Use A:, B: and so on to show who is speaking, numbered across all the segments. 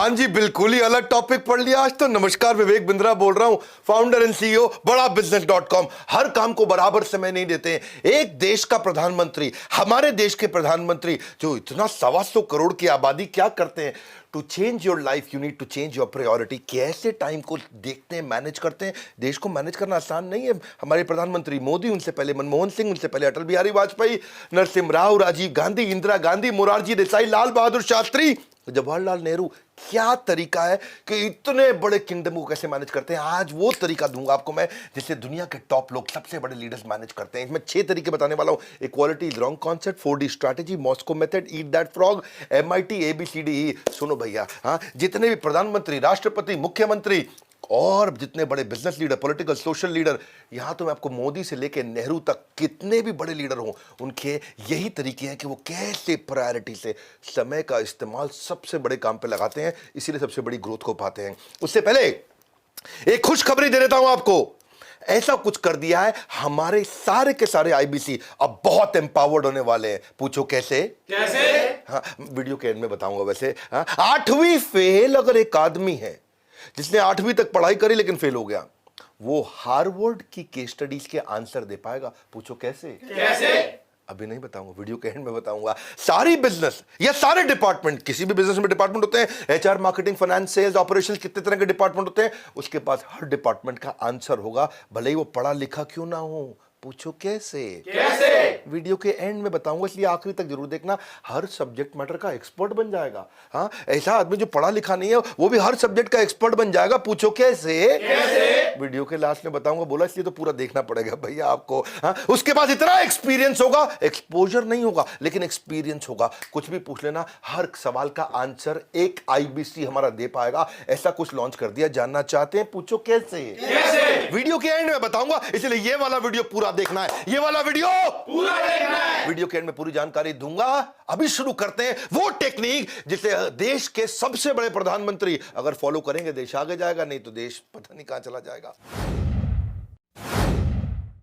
A: हाँ जी, बिल्कुल ही अलग टॉपिक पढ़ लिया आज तो। नमस्कार, विवेक बिंद्रा बोल रहा हूं, फाउंडर एंड सीईओ बड़ा बिजनेस.com। हर काम को बराबर समय नहीं देते हैं। एक देश का प्रधानमंत्री, हमारे देश के प्रधानमंत्री जो इतना 125 करोड़ की आबादी, क्या करते हैं? To change your life you need to change your priority. कैसे टाइम को देखते हैं, मैनेज करते हैं। देश को मैनेज करना आसान नहीं है। हमारे प्रधानमंत्री मोदी, उनसे पहले मनमोहन सिंह, उनसे पहले अटल बिहारी वाजपेयी, नरसिम्हा राव, राजीव गांधी, इंदिरा गांधी, मोरारजी देसाई, लाल बहादुर शास्त्री, जवाहरलाल नेहरू। क्या तरीका है कि इतने बड़े किंगडम को कैसे मैनेज करते हैं। आज वो तरीका दूंगा आपको मैं जिससे दुनिया के टॉप लोग, सबसे बड़े लीडर्स मैनेज करते हैं। इसमें 6 तरीके बताने वाला हूं। Equality is wrong concept, 4D strategy, Moscow method, eat that frog, MIT ABCDE। सुनो भैया, हाँ, जितने भी प्रधानमंत्री, राष्ट्रपति, मुख्यमंत्री और जितने बड़े business leader, political, social leader, यहां तो मैं आपको मोदी से लेकर नेहरू तक कितने भी बड़े लीडर हों, उनके यही तरीके हैं कि वो कैसे प्रायोरिटी से समय का इस्तेमाल सबसे बड़े काम पे लगाते हैं, इसीलिए सबसे बड़ी ग्रोथ को पाते हैं। उससे पहले एक खुशखबरी दे देता हूं आपको। ऐसा कुछ कर दिया है, हमारे सारे के सारे IBC अब बहुत एम्पावर्ड होने वाले हैं। पूछो कैसे? हाँ, वीडियो के एंड में बताऊंगा। वैसे हाँ, 8वीं फेल अगर एक आदमी है जिसने 8वीं तक पढ़ाई करी लेकिन फेल हो गया, वो हार्वर्ड की केस स्टडीज के आंसर दे पाएगा। पूछो कैसे? अभी नहीं बताऊंगा, वीडियो के एंड में बताऊंगा। सारी बिजनेस या सारे डिपार्टमेंट, किसी भी बिजनेस में डिपार्टमेंट होते हैं, HR, marketing, finance, sales, operations, कितने तरह के डिपार्टमेंट होते हैं, उसके पास हर डिपार्टमेंट का आंसर होगा, भले ही वो पढ़ा लिखा क्यों ना हो। पूछो कैसे? वीडियो के एंड में बताऊंगा, इसलिए आखिरी तक जरूर देखना। हर सब्जेक्ट मैटर का एक्सपर्ट बन जाएगा। हाँ, ऐसा आदमी जो पढ़ा लिखा नहीं है वो भी हर सब्जेक्ट का एक्सपर्ट बन जाएगा। पूछो कैसे? वीडियो के लास्ट में बताऊंगा, बोला इसलिए तो पूरा देखना पड़ेगा भैया आपको। हाँ, उसके पास इतना एक्सपीरियंस होगा, एक्सपोजर नहीं होगा लेकिन एक्सपीरियंस होगा। कुछ भी पूछ लेना, हर सवाल का आंसर एक IBC हमारा दे पाएगा। ऐसा कुछ लॉन्च कर दिया, जानना चाहते हैं? पूछो कैसे? वीडियो के एंड में बताऊंगा, इसलिए ये वाला वीडियो पूरा देखना है, ये वाला वीडियो पूरा देखना है। वीडियो के एंड में पूरी जानकारी दूंगा। अभी शुरू करते हैं वो टेक्निक जिसे देश के सबसे बड़े प्रधानमंत्री अगर फॉलो करेंगे, देश आगे जाएगा, नहीं तो देश पता नहीं कहां चला जाएगा।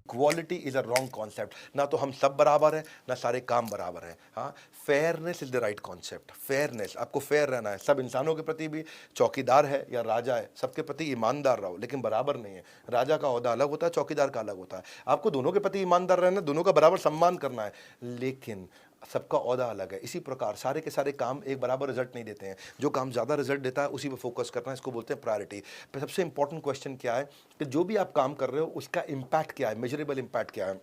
A: Quality is a wrong concept. ना तो हम सब बराबर हैं, ना सारे काम बराबर हैं। हाँ, fairness is the right concept. Fairness, आपको फेयर रहना है। सब इंसानों के प्रति भी, चौकीदार है या राजा है, सबके प्रति ईमानदार रहो, लेकिन बराबर नहीं है। राजा का ओहदा अलग होता है, चौकीदार का अलग होता है। आपको दोनों के प्रति ईमानदार रहना, दोनों का बराबर सम्मान करना है, लेकिन सबका ओहदा अलग है। इसी प्रकार सारे के सारे काम एक बराबर रिजल्ट नहीं देते हैं। जो काम ज़्यादा रिजल्ट देता है उसी पे फोकस करना है, इसको बोलते हैं प्रायोरिटी। पर सबसे इंपॉर्टेंट क्वेश्चन क्या है कि जो भी आप काम कर रहे हो उसका इम्पैक्ट क्या है, मेजरेबल इम्पैक्ट क्या है।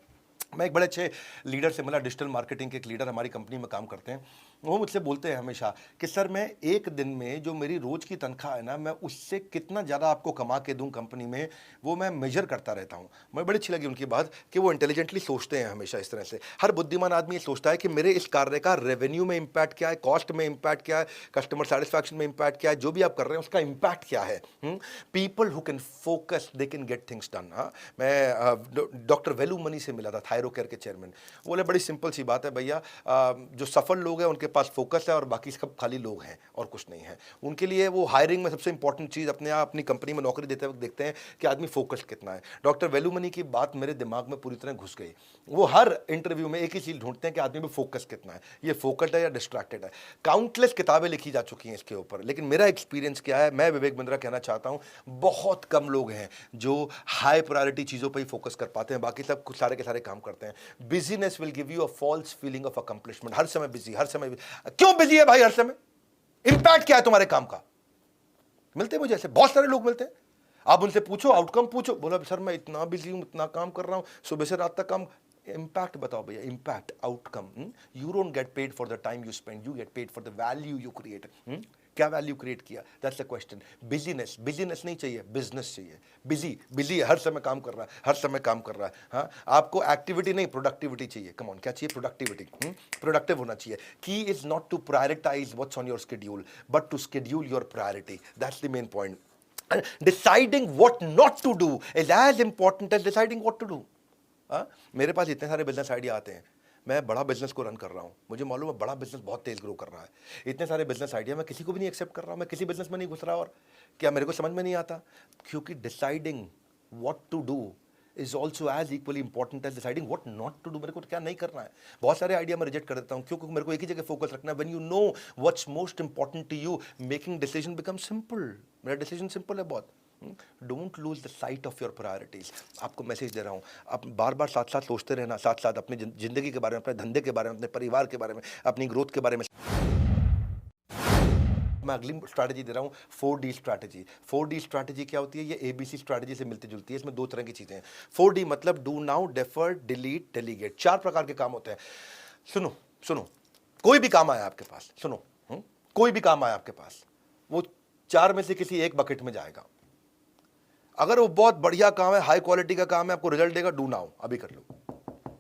A: मैं एक बड़े अच्छे लीडर से मिला, डिजिटल मार्केटिंग के एक लीडर हमारी कंपनी में काम करते हैं। वो मुझसे बोलते हैं हमेशा कि सर, मैं एक दिन में जो मेरी रोज़ की तनख्वाह है ना, मैं उससे कितना ज़्यादा आपको कमा के दूं कंपनी में, वो मैं मेजर करता रहता हूं। मुझे बड़ी अच्छी लगी उनकी बात कि वो इंटेलिजेंटली सोचते हैं हमेशा इस तरह से। हर बुद्धिमान आदमी ये सोचता है कि मेरे इस कार्य का रेवेन्यू में इम्पैक्ट क्या है, कॉस्ट में इम्पैक्ट क्या है, कस्टमर सेटिस्फैक्शन में इम्पैक्ट क्या है, जो भी आप कर रहे हैं उसका इम्पैक्ट क्या है। People who can focus they can get things done. हाँ, मैं डॉक्टर वेलू मनी से मिला था, थायरोकेयर के चेयरमैन। बोले बड़ी सिंपल सी बात है भैया, जो सफल लोग हैं उनके पास फोकस है और बाकी सब खाली लोग हैं और कुछ नहीं है। उनके लिए वो हायरिंग में सबसे इंपॉर्टेंट चीज़, अपने आप अपनी कंपनी में नौकरी देते वक्त देखते हैं कि आदमी फोकस कितना है। डॉक्टर वेलू मनी की बात मेरे दिमाग में पूरी तरह घुस गई। वो हर इंटरव्यू में एक ही चीज़ ढूंढते हैं कि आदमी में फोकस कितना है, ये फोकस्ड है या डिस्ट्रैक्टेड है। काउंटलेस किताबें लिखी जा चुकी हैं इसके ऊपर, लेकिन मेरा एक्सपीरियंस क्या है, मैं विवेक बिंद्रा कहना चाहता हूँ, बहुत कम लोग हैं जो हाई प्रायोरिटी चीज़ों पर ही फोकस कर पाते हैं, बाकी सब कुछ सारे के सारे काम करते हैं। Busyness will give you a false feeling of accomplishment. हर समय बिजी, हर समय क्यों बिजी है भाई? हर समय इंपैक्ट क्या है तुम्हारे काम का? मिलते हैं मुझे ऐसे बहुत सारे लोग मिलते हैं, आप उनसे पूछो, आउटकम पूछो, बोला सर मैं इतना बिजी हूं, इतना काम कर रहा हूं, सुबह से रात तक काम। इम्पैक्ट बताओ भैया, impact, outcome. You don't get paid for the time you spend, you get paid for the value you create. क्या वैल्यू क्रिएट किया, that's the question. Business, business नहीं चाहिए, बिजनेस चाहिए। बिजी बिजी हर समय काम कर रहा है, हर समय काम कर रहा है। हाँ, आपको एक्टिविटी नहीं, प्रोडक्टिविटी चाहिए। कम ऑन, क्या चाहिए? प्रोडक्टिविटी। प्रोडक्टिव होना चाहिए। Key is not to prioritise what's on your schedule, but to schedule your priority. That's the main point. Deciding what not to do is as important as deciding what to do. मेरे पास इतने सारे business idea आते हैं, मैं बड़ा business को run कर रहा हूं, मुझे मालूम है बड़ा बिजनेस बहुत तेज ग्रो कर रहा है। इतने सारे बिजनेस आइडिया मैं किसी को भी नहीं एक्सेप्ट कर रहा हूं, मैं किसी बिजनेस में नहीं घुस रहा। और क्या मेरे को समझ में नहीं आता? क्योंकि deciding what to do is also as equally important as deciding what not to do, मेरे को क्या नहीं करना है। बहुत सारे आइडिया मैं रिजेक्ट कर देता हूँ क्योंकि मेरे को एक ही जगह फोकस रखना है। When you know what's most important to you, making decision become simple. मेरा डिसीजन सिंपल है बहुत। Don't lose the sight of your priorities. आपको मैसेज दे रहा हूँ, आप बार बार साथ साथ सोचते रहना, साथ साथ अपनी जिंदगी के बारे में, अपने धंधे के बारे में, अपने परिवार के बारे में, अपनी ग्रोथ के बारे में। मैं अगली स्ट्रैटेजी दे रहा हूँ, 4D स्ट्रैटेजी। 4D स्ट्रैटेजी क्या होती है? ये ABC स्ट्रैटेजी से मिलती जुलती है। इसमें दो तरह की चीजें हैं। 4D मतलब do now, defer, delete, delegate. 4 प्रकार के काम होते हैं। सुनो सुनो, कोई भी काम आया आपके पास, सुनो, कोई भी काम आया आपके पास, वो 4 में से किसी एक बकेट में जाएगा। अगर वो बहुत बढ़िया काम है, हाई क्वालिटी का काम है, आपको रिजल्ट देगा, डू नाउ, अभी कर लो।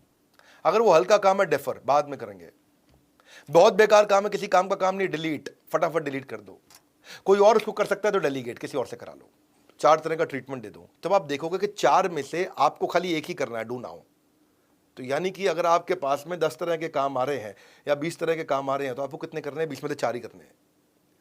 A: अगर वो हल्का काम है, डेफर, बाद में करेंगे। बहुत बेकार काम है, किसी काम का काम नहीं, डिलीट, फटाफट डिलीट कर दो। कोई और उसको कर सकता है तो डेलीगेट, किसी और से करा लो। 4 तरह का ट्रीटमेंट दे दो। तब आप देखोगे कि 4 में से आपको खाली एक ही करना है, डू नाउ। तो यानी कि अगर आपके पास में 10 तरह के काम आ रहे हैं या 20 तरह के काम आ रहे हैं, तो आपको कितने करने हैं? 20 में से 4 ही करने हैं।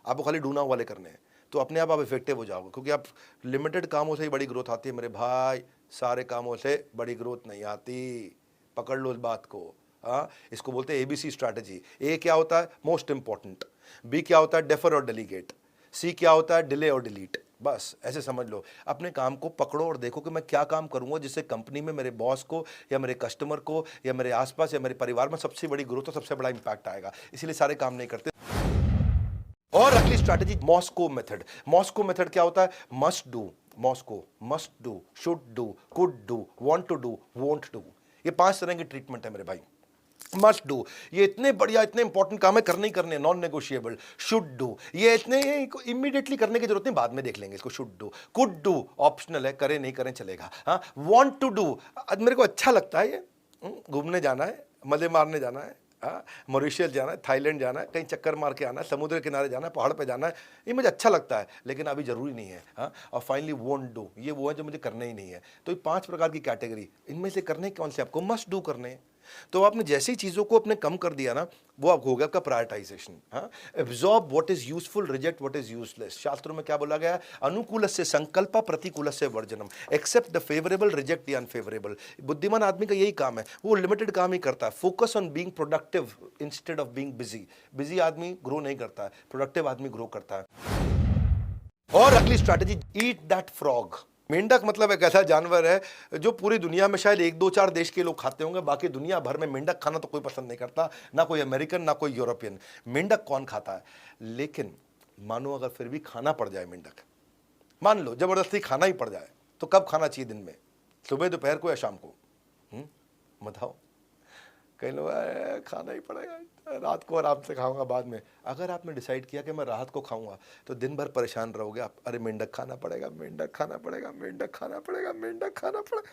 A: आपको खाली डू नाउ वाले करने हैं। तो अपने आप इफेक्टिव हो जाओगे, क्योंकि आप लिमिटेड कामों से ही बड़ी ग्रोथ आती है मेरे भाई, सारे कामों से बड़ी ग्रोथ नहीं आती। पकड़ लो इस बात को। हाँ, इसको बोलते हैं ABC स्ट्रैटेजी। ए क्या होता है? Most important. बी क्या होता है? डेफर और डेलीगेट। सी क्या होता है? डिले और डिलीट। बस ऐसे समझ लो। अपने काम को पकड़ो और देखो कि मैं क्या काम करूंगा जिससे कंपनी में मेरे बॉस को या मेरे कस्टमर को या मेरे आसपास या मेरे परिवार में सबसे बड़ी ग्रोथ और सबसे बड़ा इंपैक्ट आएगा। इसीलिए सारे काम नहीं करते। और अगली strategy, Moscow method. Moscow method क्या होता है? Must do, Moscow, must do, should do, could do, want to do, won't do. ये 5 तरह की ट्रीटमेंट है मेरे भाई। मस्ट डू, ये इतने बढ़िया, इतने इंपॉर्टेंट काम है, करने ही करने, नॉन नेगोशिएबल। शुड डू, ये इतने इमीडिएटली करने की जरूरत नहीं, बाद में देख लेंगे इसको। Should do. Could do optional है, करें नहीं करें चलेगा। हाँ, वांट टू डू, मेरे को अच्छा लगता है ये, घूमने जाना है, मजे मारने जाना है, मॉरिशस जाना है, थाईलैंड जाना है, कहीं चक्कर मार के आना है, समुद्र किनारे जाना है, पहाड़ पे जाना है, ये मुझे अच्छा लगता है, लेकिन अभी जरूरी नहीं है। हाँ, और फाइनली वोंट डू, ये वो है जो मुझे करना ही नहीं है। तो ये 5 प्रकार की कैटेगरी, इनमें से करने कौन से? आपको मस्ट डू करने हैं। तो आपने जैसी चीजों को अपने कम कर दिया ना, वो आपको हो गया आपका प्रायोरिटाइजेशन। हाँ, absorb what is useful, reject what is useless. शास्त्रों में क्या बोला गया है? अनुकूलस्य संकल्प, प्रतिकूलस्य वर्जनम। Accept the favourable, reject the unfavourable. बुद्धिमान आदमी का यही काम है, वो लिमिटेड काम ही करता है। Focus on being productive instead of being busy. Busy आदमी ग्रो नहीं करता है, प्रोडक्टिव आदमी ग्रो करता है। और अगली स्ट्रैटेजी, ईट दैट फ्रॉग। मेंढक मतलब एक ऐसा जानवर है जो पूरी दुनिया में शायद 1-2-4 देश के लोग खाते होंगे, बाकी दुनिया भर में मेंढक खाना तो कोई पसंद नहीं करता, ना कोई अमेरिकन ना कोई यूरोपियन। मेंढक कौन खाता है? लेकिन मानो अगर फिर भी खाना पड़ जाए मेंढक, मान लो जबरदस्ती खाना ही पड़ जाए, तो कब खाना चाहिए? दिन में, सुबह, दोपहर को या शाम को? बताओ। कई लोग खाना ही पड़ेगा, रात को आराम से खाऊंगा बाद में। अगर आपने डिसाइड किया कि मैं रात को खाऊंगा, तो दिन भर परेशान रहोगे आप। अरे मेंढक खाना पड़ेगा, मेंढक खाना पड़ेगा, मेंढक खाना पड़ेगा, मेंढक खाना पड़ेगा।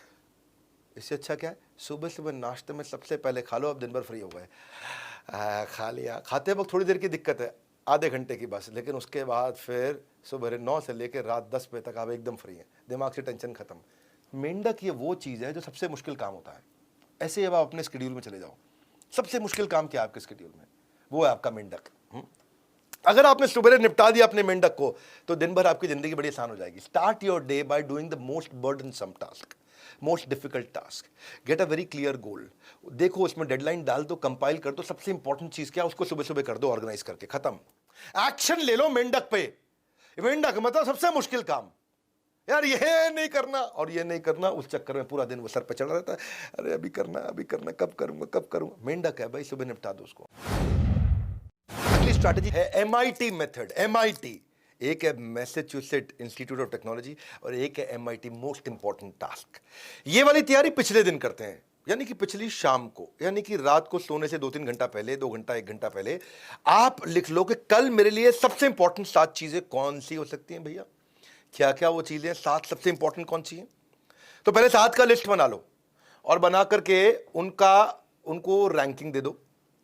A: इससे अच्छा क्या है? सुबह सुबह नाश्ते में सबसे पहले खा लो, अब दिन भर फ्री हो गए। खा लिया, खाते वक्त थोड़ी देर की दिक्कत है, आधे घंटे की बस, लेकिन उसके बाद फिर सुबह 9 से लेकर रात 10 बजे तक आप एकदम फ्री हैं, दिमाग से टेंशन खत्म। मेंढक ये वो चीज़ है जो सबसे मुश्किल काम होता है। ऐसे अब आप अपने स्केड्यूल में चले जाओ, सबसे मुश्किल काम क्या है आपके स्केड्यूल में? वो है आपका मेंढक। अगर आपने सुबह निपटा दिया अपने मेंढक को, तो दिन भर आपकी जिंदगी बड़ी आसान हो जाएगी। Start your day by doing the most burdensome task, most difficult task. Get a very clear goal. देखो उसमें डेडलाइन डाल दो, कंपाइल कर दो, सबसे इंपॉर्टेंट चीज क्या है उसको सुबह सुबह कर दो, ऑर्गेनाइज करके, खत्म। एक्शन ले लो मेंढक पे। मेंढक मतलब सबसे मुश्किल काम यार, ये नहीं करना और ये नहीं करना, उस चक्कर में पूरा दिन वो सर पे चढ़ा रहता है। अरे अभी करना, अभी करना, कब करूंगा, कब करूंगा। मेंढक है भाई, सुबह निपटा दो उसको। अगली स्ट्रैटेजी है MIT मेथड। MIT, एक है मैसेच्यूसेट्स इंस्टीट्यूट ऑफ टेक्नोलॉजी और एक है MIT, मोस्ट इंपॉर्टेंट टास्क। ये वाली तैयारी पिछले दिन करते हैं, यानी कि पिछली शाम को, यानी कि रात को सोने से 2-3 घंटा पहले, 2 घंटा 1 घंटा पहले आप लिख लो कि कल मेरे लिए सबसे इंपॉर्टेंट 7 चीजें कौन सी हो सकती हैं भैया। क्या क्या वो चीजें, 7 सबसे इंपॉर्टेंट कौन सी हैं? तो पहले 7 का लिस्ट बना लो और बना करके उनको रैंकिंग दे दो।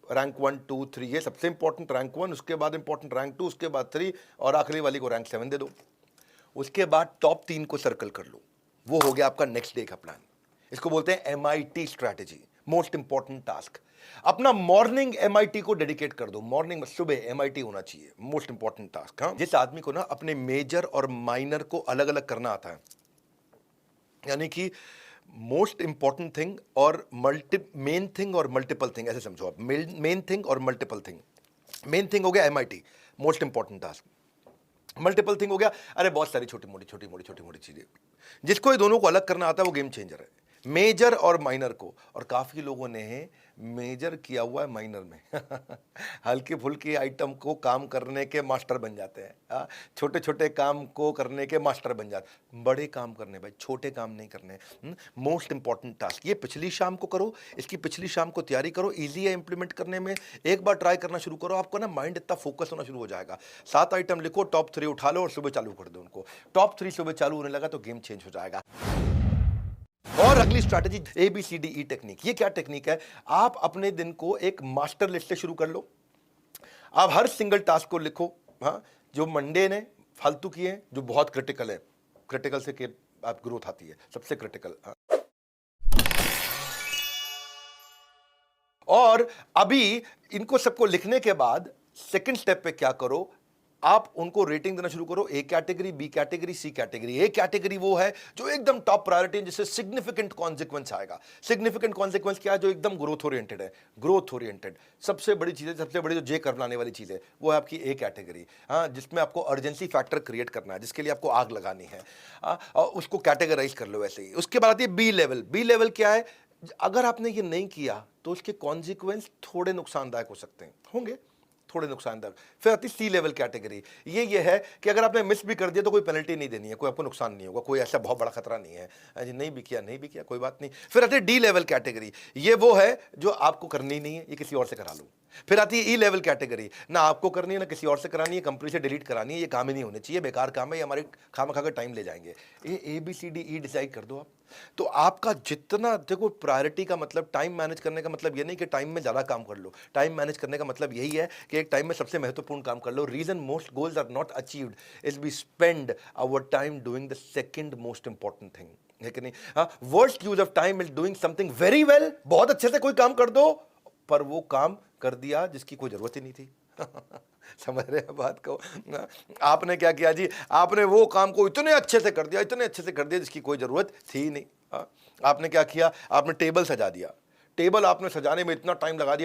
A: रैंक 1, 2, 3, ये सबसे इंपॉर्टेंट रैंक 1, उसके बाद इंपॉर्टेंट रैंक 2, उसके बाद 3 और आखिरी वाली को रैंक 7 दे दो। उसके बाद टॉप 3 को सर्कल कर लो। वो हो गया आपका नेक्स्ट डे का प्लान। इसको बोलते हैं MIT strategy, most important task. अपना मॉर्निंग MIT को डेडिकेट कर दो। मॉर्निंग में सुबह MIT होना चाहिए, मोस्ट इंपॉर्टेंट टास्क। हाँ, जिस आदमी को ना अपने मेजर और माइनर को अलग अलग करना आता है, यानी कि मोस्ट इंपॉर्टेंट थिंग और मेन थिंग और मल्टीपल थिंग, ऐसे समझो आप, मेन थिंग और मल्टीपल थिंग। मेन थिंग हो गया MIT, most important task. Multiple thing हो गया, अरे बहुत सारी छोटी मोटी चीजें। जिसको ये दोनों को अलग करना आता है वो गेम चेंजर है, मेजर और माइनर को। और काफी लोगों ने मेजर किया हुआ है माइनर में हल्के फुल्के आइटम को काम करने के मास्टर बन जाते हैं, छोटे छोटे काम को करने के मास्टर बन जाते। बड़े काम करने भाई, छोटे काम नहीं करने। मोस्ट इंपॉर्टेंट टास्क ये पिछली शाम को करो, इसकी पिछली शाम को तैयारी करो, इजी है इंप्लीमेंट करने में। एक बार ट्राई करना शुरू करो, आपको ना माइंड इतना फोकस होना शुरू हो जाएगा। 7 आइटम लिखो, टॉप 3 उठा लो और सुबह चालू कर दो उनको। टॉप 3 सुबह चालू होने लगा तो गेम चेंज हो जाएगा। और अगली स्ट्रैटेजी ABCDE टेक्निक। ये क्या टेक्निक है? आप अपने दिन को एक मास्टर लिस्ट से शुरू कर लो। आप हर सिंगल टास्क को लिखो, हाँ, जो मंडे ने फालतू किए हैं, जो बहुत क्रिटिकल है, क्रिटिकल से के आप ग्रोथ आती है, सबसे क्रिटिकल। और अभी इनको सबको लिखने के बाद सेकंड स्टेप पे क्या करो, आप उनको रेटिंग देना शुरू करो। A category, B category, C category. A category वो है जो एकदम टॉप प्रायोरिटी है, जिससे सिग्निफिकेंट कॉन्सिक्वेंस आएगा। सिग्निफिकेंट कॉन्सिक्वेंस क्या है? जो एकदम ग्रोथ ओरिएंटेड है। ग्रोथ ओरिएंटेड सबसे बड़ी चीज है, सबसे बड़ी जो जे कर्व लाने वाली चीज है वो है आपकी A कैटेगरी। हाँ, जिसमें आपको अर्जेंसी फैक्टर क्रिएट करना है, जिसके लिए आपको आग लगानी है। और उसको कैटेगराइज कर लो वैसे ही। उसके बाद आती है B लेवल। B लेवल क्या है? अगर आपने ये नहीं किया तो उसके कॉन्सिक्वेंस थोड़े नुकसानदायक हो सकते हैं, होंगे थोड़े नुकसानदायक। फिर आती C लेवल कैटेगरी। ये है कि अगर आपने मिस भी कर दिया तो कोई पेनल्टी नहीं देनी है, कोई आपको नुकसान नहीं होगा, कोई ऐसा बहुत बड़ा खतरा नहीं है जी, नहीं भी किया कोई बात नहीं। फिर आती है D लेवल कैटेगरी। ये वो है जो आपको करनी नहीं है, ये किसी और से करा लो। फिर आती है E लेवल कैटेगरी। ना आपको करनी है, ना किसी और से करानी है, कंपनी से डिलीट करानी है, ये काम ही नहीं होने चाहिए, बेकार काम है, ये हमारे खामखा का टाइम ले जाएंगे। ये ABCDE डिसाइड कर दो आप। तो आपका जितना, देखो प्रायोरिटी का मतलब, टाइम मैनेज करने का मतलब ये नहीं कि टाइम में ज़्यादा काम कर लो। टाइम मैनेज करने का मतलब यही है कि एक टाइम में सबसे महत्वपूर्ण काम कर लो। Reason most goals are not achieved is we spend our time doing the second most important thing, है कि नहीं? हाँ, worst use of time is doing something very well. बहुत अच्छे से कोई काम कर दो, पर वो काम कर दिया जिसकी कोई जरूरत ही नहीं थी समझ रहे हैं बात को? आपने क्या किया जी? आपने वो काम को इतने अच्छे से कर दिया जिसकी कोई जरूरत थी नहीं। आपने क्या किया? आपने टेबल सजा दिया। टेबल आपने सजाने में इतना टाइम लगा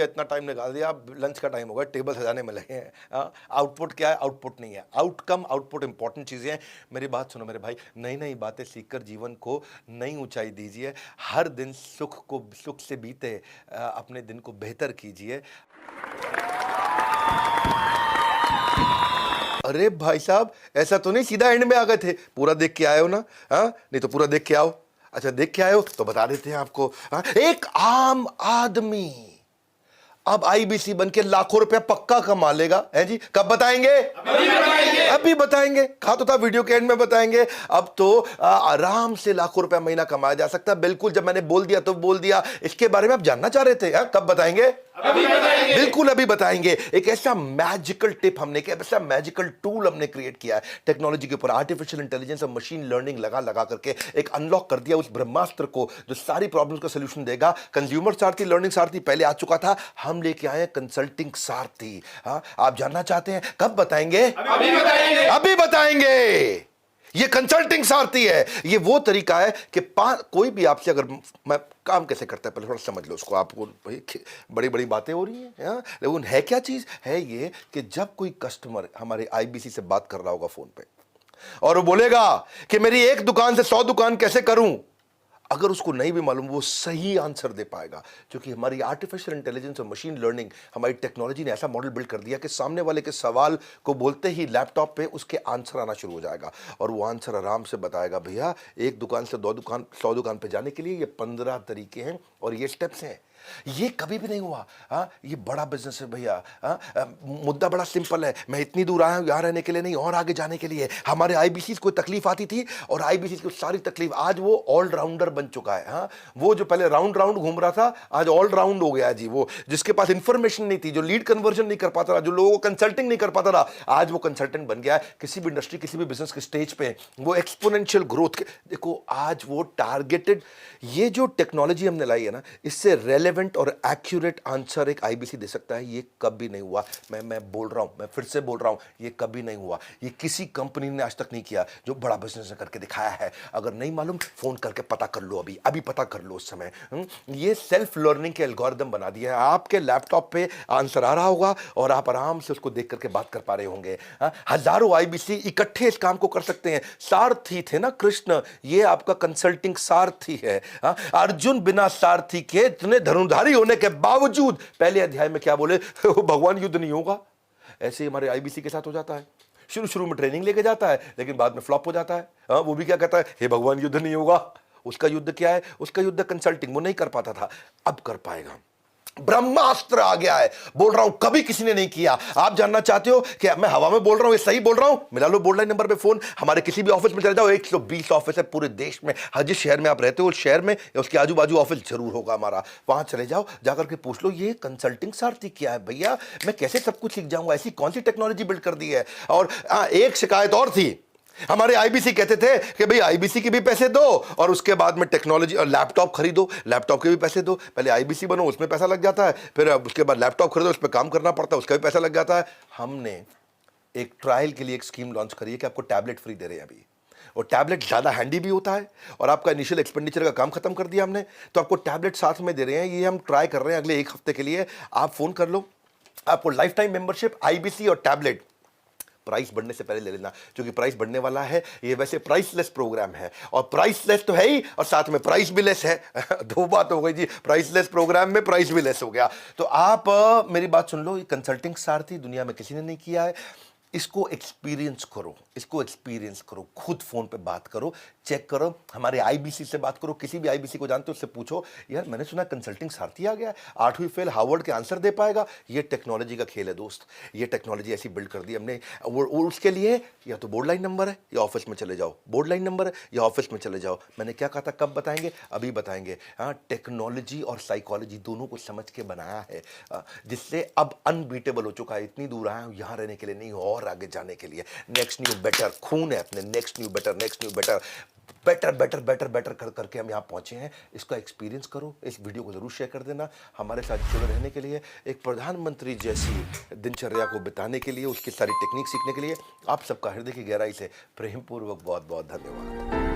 A: दिया, लंच का टाइम होगा, टेबल सजाने में लगे हैं। आउटपुट क्या है? आउटपुट नहीं है, आउटकम। आउटपुट इंपॉर्टेंट चीज़ें हैं। मेरी बात सुनो मेरे भाई, नई नई बातें सीखकर जीवन को नई ऊंचाई दीजिए। हर दिन सुख से बीते, अपने दिन को बेहतर कीजिए। अरे भाई साहब, ऐसा तो नहीं सीधा एंड में आ गए थे? पूरा देख के आए हो ना? हाँ, नहीं तो पूरा देख के आओ। अच्छा, देख के आए हो तो बता देते हैं आपको। हाँ? एक आम आदमी अब IBC बन के लाखों रुपया पक्का कमा लेगा, है जी? कब बताएंगे? अभी बताएंगे। कहा तो था वीडियो के एंड में बताएंगे। अब तो आराम से लाखों रुपया महीना कमाया जा सकता है। बिल्कुल, जब मैंने बोल दिया तो बोल दिया। इसके बारे में आप जानना चाह रहे थे? कब बताएंगे? बिल्कुल अभी बताएंगे। एक ऐसा मैजिकल टिप हमने, एक ऐसा मैजिकल टूल हमने क्रिएट किया है टेक्नोलॉजी के ऊपर। आर्टिफिशियल इंटेलिजेंस और मशीन लर्निंग लगा करके एक अनलॉक कर दिया उस ब्रह्मास्त्र को जो सारी प्रॉब्लम्स का सोल्यूशन देगा। कंज्यूमर सारथी, लर्निंग सारथी पहले आ चुका था, हम लेके आए कंसल्टिंग सारथी। हाँ, आप जानना चाहते हैं? कब बताएंगे? अभी बताएंगे। ये कंसल्टिंग सारथी है। ये वो तरीका है कि कोई भी आपसे, अगर मैं काम कैसे करता है पहले थोड़ा समझ लो उसको। आपको बड़ी बड़ी बातें हो रही हैं, लेकिन है क्या चीज है? ये कि जब कोई कस्टमर हमारे IBC से बात कर रहा होगा फोन पे और वो बोलेगा कि मेरी एक दुकान से 100 दुकान कैसे करूं, अगर उसको नहीं भी मालूम, वो सही आंसर दे पाएगा, क्योंकि हमारी आर्टिफिशियल इंटेलिजेंस और मशीन लर्निंग, हमारी टेक्नोलॉजी ने ऐसा मॉडल बिल्ड कर दिया कि सामने वाले के सवाल को बोलते ही लैपटॉप पे उसके आंसर आना शुरू हो जाएगा और वो आंसर आराम से बताएगा, भैया एक दुकान से 100 दुकान पे जाने के लिए ये 15 तरीके हैं और ये स्टेप्स हैं। ये कभी भी नहीं हुआ। हाँ, ये बड़ा बिजनेस है भैया। मुद्दा बड़ा सिंपल है। मैं इतनी दूर आया हूं यहाँ रहने के लिए नहीं, और आगे जाने के लिए। हमारे IBC को तकलीफ आती थी और IBC की सारी तकलीफ, आज वो ऑलराउंडर बन चुका है। हाँ, वो जो पहले राउंड घूम रहा था, आज ऑलराउंड हो गया जी। वो जिसके पास इंफॉर्मेशन नहीं थी, जो लीड कन्वर्जन नहीं कर पाता था, जो लोगों को कंसल्टिंग नहीं कर पाता था, आज वो कंसल्टेंट बन गया है। किसी भी इंडस्ट्री, किसी भी बिजनेस के स्टेज पे वो एक्सपोनेंशियल ग्रोथ देखो, आज वो टारगेटेड, ये जो टेक्नोलॉजी हमने लाई है ना, इससे रिलेवेंट और एक्यूरेट आंसर एक आईबीसी दे सकता है, ये कभी नहीं हुआ। मैं बोल रहा हूं, मैं फिर से बोल रहा हूं, ये कभी नहीं हुआ। ये किसी कंपनी ने आज तक नहीं किया जो बड़ा बिजनेस करके दिखाया है। अगर नहीं मालूम फोन करके पता कर लो, अभी पता कर लो उस समय। ये सेल्फ लर्निंग के एल्गोरिदम बना दिया है। आपके लैपटॉप पे आंसर आ रहा होगा और आप आराम से उसको देख करके बात कर पा रहे होंगे। हजारों आईबीसी इकट्ठे इस काम को कर सकते हैं। सारथी थे ना कृष्ण, ये आपका कंसल्टिंग सारथी है। अर्जुन बिना सारथी के इतने धनुर्धारी होने के बावजूद पहले अध्याय में क्या बोले, भगवान युद्ध नहीं होगा। ऐसे हमारे आईबीसी के साथ हो जाता है। शुरू में ट्रेनिंग लेके जाता है, लेकिन बाद में फ्लॉप हो जाता है। वो भी क्या कहता है, हे भगवान युद्ध नहीं होगा। उसका युद्ध क्या है? उसका युद्ध कंसल्टिंग। वो नहीं कर पाता था, अब कर पाएगा। ब्रह्मास्त्र आ गया है, बोल रहा हूं, कभी किसी ने नहीं किया। आप जानना चाहते हो कि मैं हवा में बोल रहा हूं, ये सही बोल रहा हूं? मिला लो बोर्ड लाइन नंबर पे फोन। हमारे किसी भी ऑफिस में चले जाओ, 120 ऑफिस है पूरे देश में। हर जिस शहर में आप रहते हो उस शहर में या उसके आजू बाजू ऑफिस जरूर होगा हमारा। वहां चले जाओ, जाकर के पूछ लो ये कंसल्टिंग सारथी क्या है भैया, मैं कैसे सब कुछ सीख जाऊंगा? ऐसी कौन सी टेक्नोलॉजी बिल्ड कर दी है? और एक शिकायत और थी, हमारे आईबीसी कहते थे कि भाई आईबीसी के भी पैसे दो और उसके बाद में टेक्नोलॉजी और लैपटॉप खरीदो, लैपटॉप के भी पैसे दो। पहले आईबीसी बनो, उसमें पैसा लग जाता है, फिर उसके बाद लैपटॉप खरीदो, उस पर काम करना पड़ता है, उसका भी पैसा लग जाता है। हमने एक ट्रायल के लिए एक स्कीम लॉन्च करी है कि आपको टैबलेट फ्री दे रहे हैं अभी। और टैबलेट ज़्यादा हैंडी भी होता है और आपका इनिशियल एक्सपेंडिचर का काम खत्म कर दिया हमने, तो आपको टैबलेट साथ में दे रहे हैं। ये हम ट्राई कर रहे हैं अगले 1 हफ्ते के लिए। आप फोन कर लो, आपको लाइफ टाइम मेंबरशिप, आईबीसी और टैबलेट। प्राइस बढ़ने से पहले ले लेना, क्योंकि प्राइस बढ़ने वाला है। ये वैसे प्राइसलेस प्रोग्राम है, और प्राइसलेस तो है ही और साथ में प्राइस भी लेस है। दो बात हो गई जी, प्राइसलेस प्रोग्राम में प्राइस भी लेस हो गया। तो आप मेरी बात सुन लो, ये कंसल्टिंग सारथी दुनिया में किसी ने नहीं किया है। इसको एक्सपीरियंस करो, इसको एक्सपीरियंस करो, खुद फोन पे बात करो, चेक करो, हमारे आईबीसी से बात करो, किसी भी आईबीसी को जानते हो उससे पूछो, यार मैंने सुना कंसल्टिंग सारथी आ गया, 8वीं फेल हार्वर्ड के आंसर दे पाएगा। ये टेक्नोलॉजी का खेल है दोस्त, ये टेक्नोलॉजी ऐसी बिल्ड कर दी हमने। और उसके लिए या तो बोर्ड लाइन नंबर है या ऑफिस में चले जाओ, बोर्ड लाइन नंबर है या ऑफिस में चले जाओ। मैंने क्या कहा था, कब बताएंगे? अभी बताएंगे। हाँ, टेक्नोलॉजी और साइकोलॉजी दोनों को समझ के बनाया है, जिससे अब अनबीटेबल हो चुका है। इतनी दूर आया हूं यहाँ रहने के लिए नहीं, और आगे जाने के लिए। नेक्स्ट न्यू बेटर खून है अपने, next new better, next new better, better better better better कर करके हम यहाँ पहुंचे हैं। इसका एक्सपीरियंस करो, इस वीडियो को जरूर शेयर कर देना। हमारे साथ जुड़े रहने के लिए, एक प्रधानमंत्री जैसी दिनचर्या को बिताने के लिए, उसकी सारी टेक्निक सीखने के लिए आप सबका हृदय की गहराई से प्रेमपूर्वक बहुत बहुत धन्यवाद।